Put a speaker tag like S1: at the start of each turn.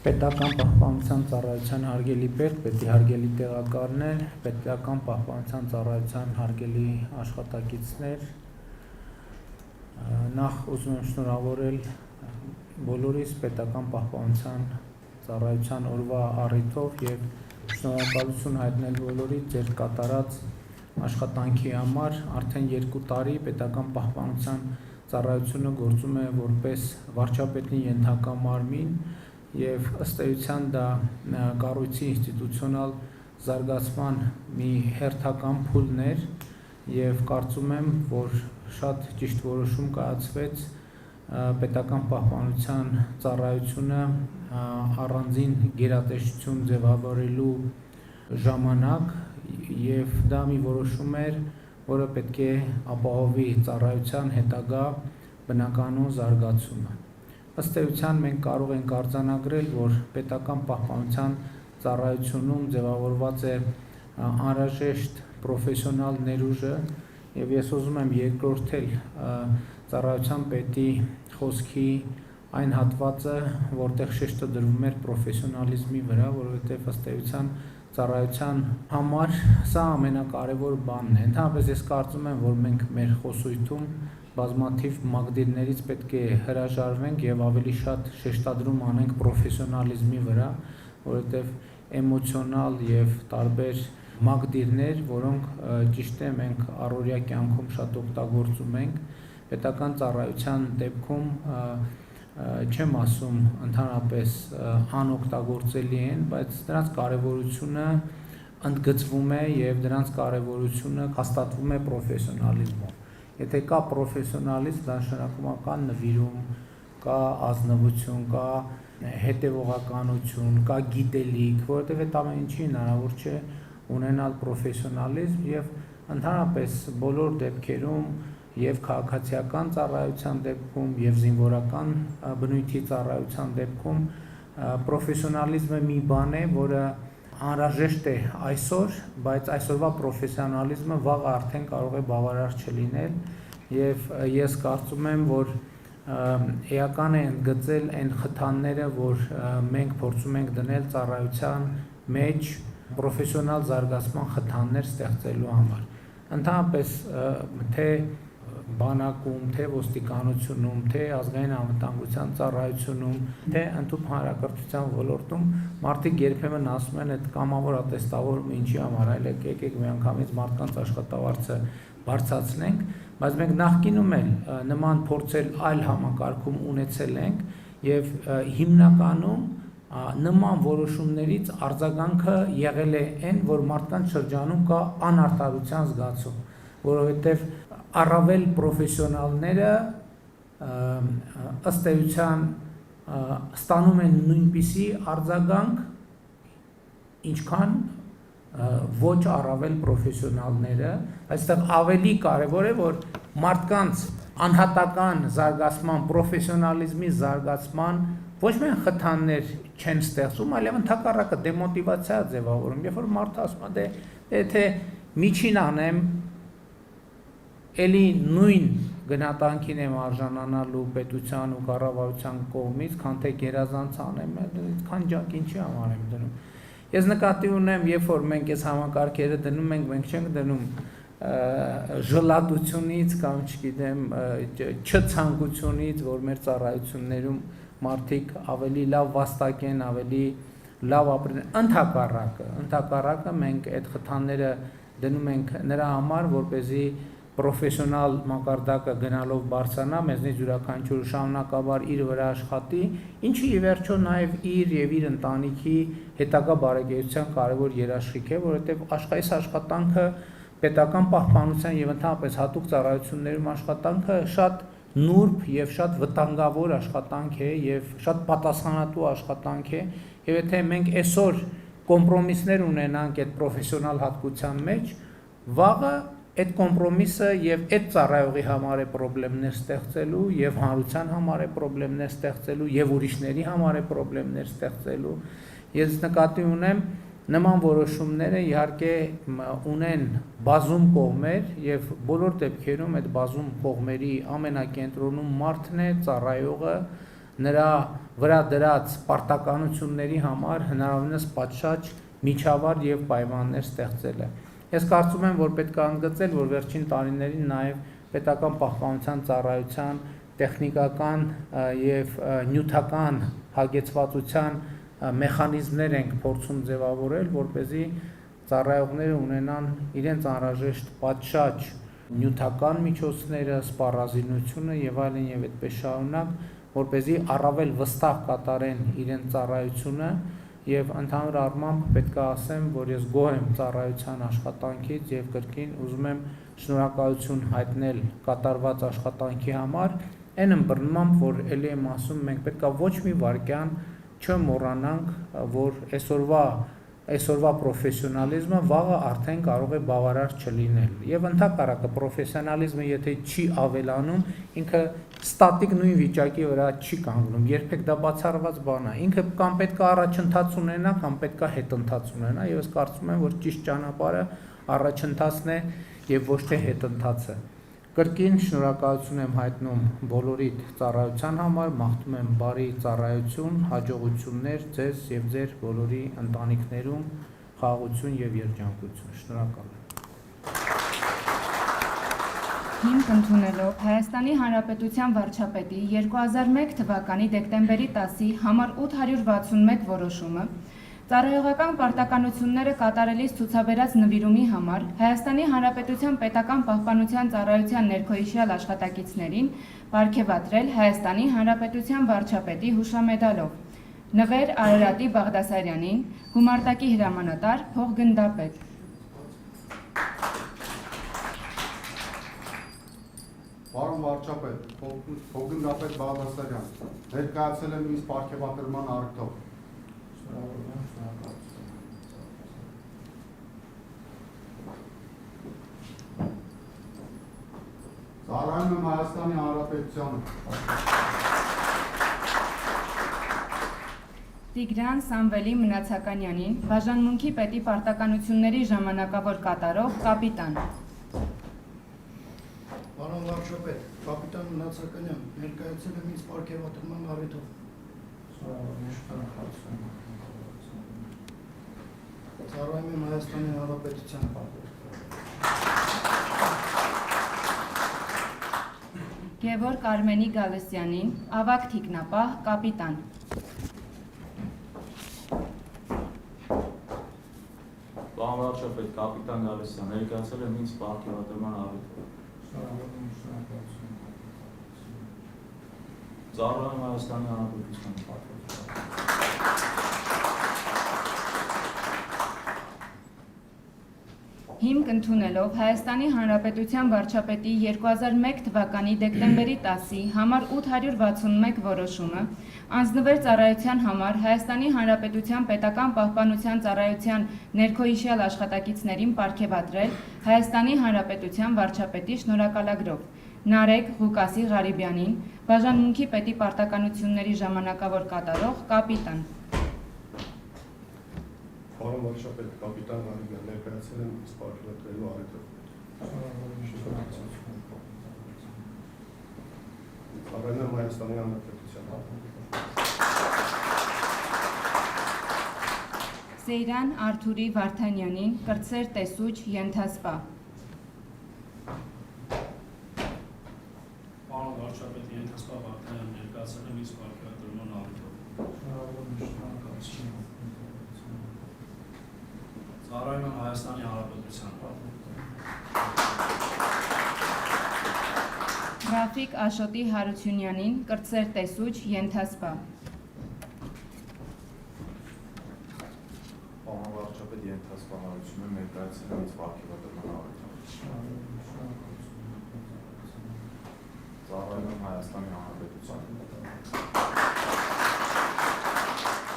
S1: Պետական պահպանության ծառայության հարգելի պետ, հարգելի տեղակալներ, պետական պահպանության ծառայության հարգելի աշխատակիցներ, նախ ուզում եմ շնորհավորել բոլորիս պետական պահպանության ծառայության օրվա առիթով եւ շնորհակալություն հայտնել բոլորիդ ձեր կատարած աշխատանքի համար։ Արդեն 2 տարի պետական պահպանության ծառայությունը գործում է որպես վարչապետի ենթակա մարմին եւ ըստ էության դա կառույցի ինստիտուցիոնալ զարգացման մի հերթական փուլն էր եւ կարծում եմ, որ շատ ճիշտ որոշում կայացվեց պետական պահպանության ծառայությունը առանձին գերատեսչություն ձևավորելու ժամանակ եւ դա մի որոշում էր, որը պետք է ապահովի ծառայության հետագա բնականոն զարգացումը։ Ըստ էության մենք կարող ենք արձանագրել, որ պետական պահպանության ծառայությունում ձևավորված է անհրաժեշտ պրոֆեսիոնալ ներուժը եւ ես ուզում եմ երկրորդել ծառայության պետի խոսքի այն հատվածը, որտեղ շեշտը դրվում էր պրոֆեսիոնալիզմի վրա, որովհետեւ ըստ էության ծառայության համար սա ամենակարևոր բանն է։ Ընդհանրապես ես կարծում եմ, որ մենք մեր խոսույթում բազմաթիվ մակդիրներից պետք է հրաժարվենք եւ ավելի շատ շեշտադրում անենք պրոֆեսիոնալիզմի վրա, որովհետեւ էմոցիոնալ եւ տարբեր մակդիրներ, որոնք ճիշտ է մենք առօրյա կյանքում շատ օգտագործում ենք, պետական ծառայության դեպքում չեմ ասում ընդհանրապես անօգտագործելի են, բայց դրանց կարևորությունը ընդգծվում է եւ դրանց կարևորությունը հաստատվում է պրոֆեսիոնալիզմով։ Եթե կա պրոֆեսիոնալիզմ, դա նշանակում է կա նվիրում, կա ազնվություն, կա հետևողականություն, կա գիտելիք, որովհետեւ այդ ամեն ինչի հնարավոր չէ ունենալ պրոֆեսիոնալիզմ եւ ընդհանրապես բոլոր դեպքերում եւ քաղաքացիական ծառայության դեպքում եւ զինվորական բնույթի ծառայության դեպքում պրոֆեսիոնալիզմը մի բան է, որը անհրաժեշտ է այսօր, բայց այսօրվա պրոֆեսիոնալիզմը վաղը արդեն կարող է բավարար չլինել եւ ես կարծում եմ, որ էական է ընդգծել այն խթանները, որ մենք փորձում ենք դնել ծառայության մեջ պրոֆեսիոնալ զարգացման խթաններ ստեղծելու համար։ Ընդհանրապես թե բանակում, թե ոստիկանությունում, թե ազգային անվտանգության ծառայությունում, թե ընդհանուր հանրակրթության ոլորտում մարդիկ երբեմն ասում են, այդ կամավոր ատեստավորումը ինչի համար, այլ եկեք միանգամից մարդկանց աշխատավարձը բարձրացնենք, բայց մենք նախկինում էլ նման փորձեր այլ համակարգում ունեցել ենք եւ հիմնականում նման որոշումներից արձագանքը եղել է այն, որ մարդկանց շրջանում կա անարդարության զգացում, որովհետեւ առավել պրոֆեսիոնալները ըստ էության ստանում են նույնպիսի արձագանք, ինչքան ոչ առավել պրոֆեսիոնալները, այստեղ ավելի կարևոր է, որ մարդկանց անհատական զարգացման, պրոֆեսիոնալիզմի զարգացման ոչ միայն խթաններ չեն ստեղծում, այլև ընդհակառակը դեմոտիվացիա ձևավորում, երբ որ մարդը ասում է, եթե միջին անեմ, էլի նույն գնահատանքին եմ արժանանալու պետության ու կառավարության կողմից, քան թե գերազանց անեմ, այդքան ջանք ինչի համար եմ դնում։ Ես նկատի ունեմ, երբ որ մենք այս համակարգերը դնում ենք, մենք չենք դնում ժլատությունից կամ չգիտեմ, չցանկությունից, որ մեր ծառայություններում մարդիկ ավելի լավ վաստակ են, ավելի լավ ապրեն, ընդհակառակը մենք այդ խթանները դնում ենք նրա համար, որպեսզի պրոֆեսիոնալ մակարդակը գնալով բարձրանա, մեզնից յուրաքանչյուր շարունակաբար իր վրա աշխատի, ինչը ի վերջո նաև իր եւ իր ընտանիքի հետագա բարեկեցության կարևոր երաշխիք է, որովհետեւ այս աշխատանքը պետական պահպանության եւ ընդհանրապես հատուկ ծառայություններում աշխատանքը շատ նուրբ եւ շատ վտանգավոր աշխատանք է եւ շատ պատասխանատու աշխատանք է, եւ եթե մենք այսօր կոմպրոմիսներ ունենանք այդ պրոֆեսիոնալ հատկության մեջ, վաղը այդ կոմպրոմիսը եւ այդ ծառայողի համար է խնդիրներ ստեղծելու եւ հանրության համար է խնդիրներ ստեղծելու եւ ուրիշների համար է խնդիրներ ստեղծելու։ Ես նկատի ունեմ նման որոշումները իհարկե ունեն բազում կողմեր եւ բոլոր դեպքերում այդ բազում կողմերի ամենակենտրոնում մարդն է, ծառայողը, նրա վրա դրած պարտականությունների համար հնարավորինս պատշաճ միջավայր եւ պայմաններ ստեղծելը։ Ես կարծում եմ, որ պետք է ընդգծել, որ վերջին տարիներին նաեւ պետական պահպանության ծառայության տեխնիկական եւ նյութական հագեցվածության մեխանիզմներ ենք փորձում ձևավորել, որպեսզի ծառայողները ունենան իրենց անհրաժեշտ պատշաճ նյութական միջոցները, սպառազինությունը եւ այլն եւ այդպես շարունակ, որպեսզի առավել վստահ կատարեն իրենց ծառայությունը եւ ընդհանուր առմամբ պետք է ասեմ, որ ես գոհ եմ ծառայության աշխատանքից եւ կրկին ուզում եմ շնորհակալություն հայտնել կատարված աշխատանքի համար, այն ըմբռնմամբ, որ ելի եմ ասում, մենք պետք է ոչ մի վարքյան չմոռանանք, որ այսօրվա պրոֆեսիոնալիզմը վաղը արդեն կարող է բավարար չլինել եւ ընդհակառակը պրոֆեսիոնալիզմը եթե չի ավելանում, ինքը ստատիկ նույն վիճակի վրա չի կանգնում, երբեք դա բացառված բան է, ինքը կամ պետք է առաջընթաց ունենա, կամ պետք է հետընթաց ունենա եւ ես կարծում եմ, որ ճիշտ ճանապարհը առաջընթացն է եւ ոչ թե հետընթացը։ Կրկին շնորհակալություն եմ հայտնում բոլորիդ ծառայության համար, մաղթում եմ բարի ծառայություն, հաջողություններ ձեզ եւ ձեր բոլորի ընտանիքներում, խաղաղություն եւ երջանկություն։ Շնորհակալ եմ։
S2: Հիմք ընդունելով Հայաստանի Հանրապետության վարչապետի 2001 թվականի դեկտեմբերի 10-ի համար 861 որոշումը ծառայողական պարտականությունները կատարելիս ցուցաբերած նվիրումի համար Հայաստանի Հանրապետության պետական պահպանության ծառայության ներքոհիշյալ աշխատակիցներին պարգևատրել Հայաստանի Հանրապետության վարչապետի հուշամեդալով, Նվեր Արարատի Բաղդասարյանին, գումարտակի հրամանատար, փոխգնդապետ։
S3: Պարոն վարչապետ, փոխգնդապետ Բաղդասարյան, ներկայացել եմ ինձ պարգևատրման առիթով։ Ծառայում եմ Հայաստանի Հանրապետությանը։
S2: Տիգրան Սամվելի Մնացականյանին, բաժանմունքի պետի պարտականությունների ժամանակավոր կատարող, կապիտան։
S4: Պարոն վարչապետ, կապիտան Մնացականյան, ներկայացել եմ ինձ պարգևատրման առիթով։ Ծառայում եմ Հայաստանի Հանրապետությանը։
S2: Գևորգ Արմենի Գալստյանին, ավագ թիկնապահ, կապիտան։
S5: Պարոն վարչապետ, կապիտան Գալստյան, ներկայացել եմ ինձ պարգևատրման առիթով։ Ծառայում եմ Հայաստանի Հանրապետությանը։
S2: Հիմք ընդունելով Հայաստանի Հանրապետության վարչապետի 2001 թվականի դեկտեմբերի 10-ի համար 861 որոշումը, անձնվեր ծառայության համար Հայաստանի Հանրապետության պետական պահպանության ծառայության ներքոհիշյալ աշխատակիցներին պարգևատրել Հայաստանի Հանրապետության վարչապետի շնորհակալագրով, Նարեկ Ղուկասի Ղարիբյանին, բաժանմունքի պետի պարտականությունների ժամանակավոր կատարող, կապիտան։
S3: Պարոն վարչապետ, կապիտան Ղարիբյան, ներկայացել եմ ինձ պարգևատրելու առիթով։ Ծառայում եմ Հայաստանի Հանրապետությանը։
S2: Սեյրան Արթուրի Վարդանյանին, կրտսեր տեսուչ, ենթասպա։
S6: Պարոն վարչապետ, ենթասպա Վարդանյան, ներկայացել եմ ինձ պարգևատրման առիթով։ Ծառայում եմ Հայաստանի Հանրապետությանը։
S2: Ռաֆիկ Աշոտի Հարությունյանին, կրտսեր տեսուչ, ենթասպա։
S5: Պարոն վարչապետ, ենթասպա Հարությունյանին, ներկայացել եմ ինձ պարգևատրման առիթով։ Ծառայում եմ Հայաստանի Հանրապետությանը։